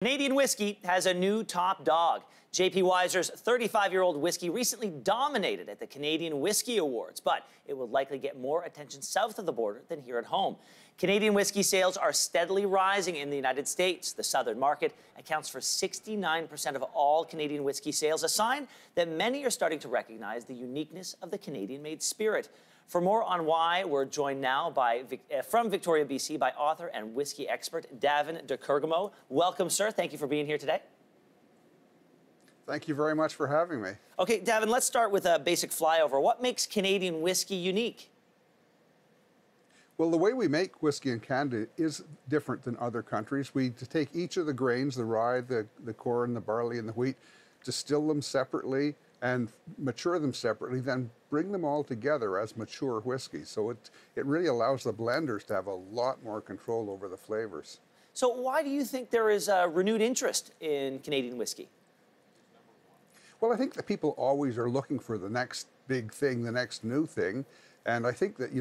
Canadian whiskey has a new top dog. J.P. Weiser's 35-year-old whiskey recently dominated at the Canadian Whisky Awards, but it will likely get more attention south of the border than here at home. Canadian whiskey sales are steadily rising in the United States. The southern market accounts for 69% of all Canadian whiskey sales, a sign that many are starting to recognize the uniqueness of the Canadian-made spirit. For more on why, we're joined now from Victoria, BC, by author and whiskey expert Davin de Kergommeaux. Welcome, sir. Thank you for being here today. Thank you very much for having me. Okay, Davin, let's start with a basic flyover. What makes Canadian whiskey unique? Well, the way we make whiskey in Canada is different than other countries. We take each of the grains, the rye, the corn, the barley, and the wheat, distill them separately and mature them separately, then bring them all together as mature whiskey. So it really allows the blenders to have a lot more control over the flavors. So why do you think there is a renewed interest in Canadian whiskey? Well, I think that people always are looking for the next big thing, the next new thing. And I think that,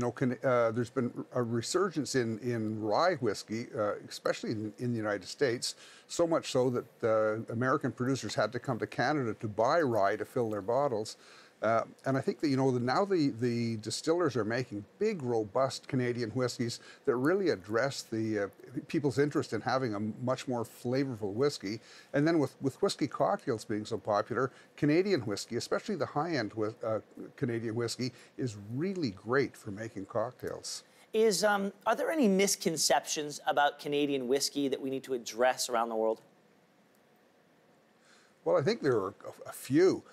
there's been a resurgence in rye whiskey, especially in the United States, so much so that American producers had to come to Canada to buy rye to fill their bottles. And I think that, now the distillers are making big, robust Canadian whiskeys that really address the people's interest in having a much more flavorful whiskey. And then with whiskey cocktails being so popular, Canadian whiskey, especially the high-end Canadian whiskey, is really great for making cocktails. Are there any misconceptions about Canadian whiskey that we need to address around the world? Well, I think there are a few.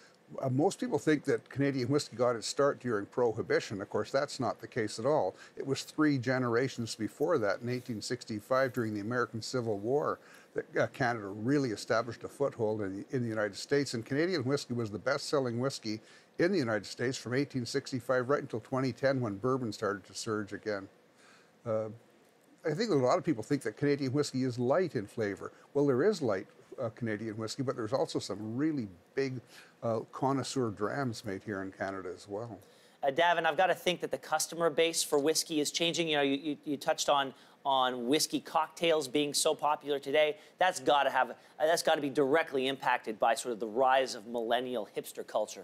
Most people think that Canadian whiskey got its start during Prohibition. Of course, that's not the case at all. It was 3 generations before that, in 1865, during the American Civil War, that Canada really established a foothold in the United States. And Canadian whiskey was the best-selling whiskey in the United States from 1865 right until 2010, when bourbon started to surge again. I think a lot of people think that Canadian whiskey is light in flavor. Well, there is light Canadian whiskey, but there's also some really big connoisseur drams made here in Canada as well. Davin, I've got to think that the customer base for whiskey is changing. You touched on whiskey cocktails being so popular today. That's got to be directly impacted by sort of the rise of millennial hipster culture.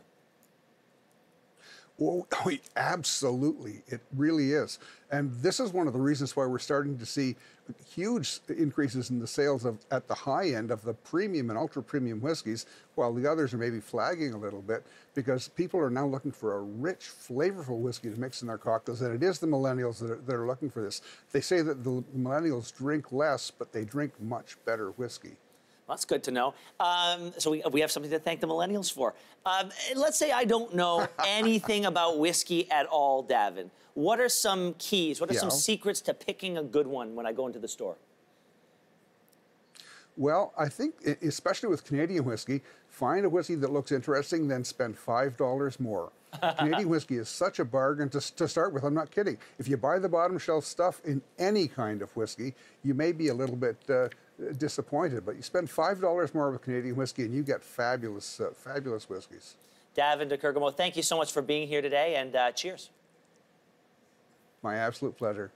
Well, absolutely, it really is. And this is one of the reasons why we're starting to see huge increases in the sales at the high end of the premium and ultra premium whiskeys, while the others are maybe flagging a little bit, because people are now looking for a rich, flavorful whiskey to mix in their cocktails, and it is the millennials that are looking for this. They say that the millennials drink less, but they drink much better whiskey. That's good to know. So we have something to thank the millennials for. Let's say I don't know anything about whiskey at all, Davin. What are some keys? What are some secrets to picking a good one when I go into the store? Well, I think, especially with Canadian whiskey, find a whiskey that looks interesting, then spend $5 more. Canadian whiskey is such a bargain to start with. I'm not kidding. If you buy the bottom shelf stuff in any kind of whiskey, you may be a little bit disappointed, but you spend $5 more with Canadian whiskey and you get fabulous, fabulous whiskeys. Davin de Kergommeaux, thank you so much for being here today, and cheers. My absolute pleasure.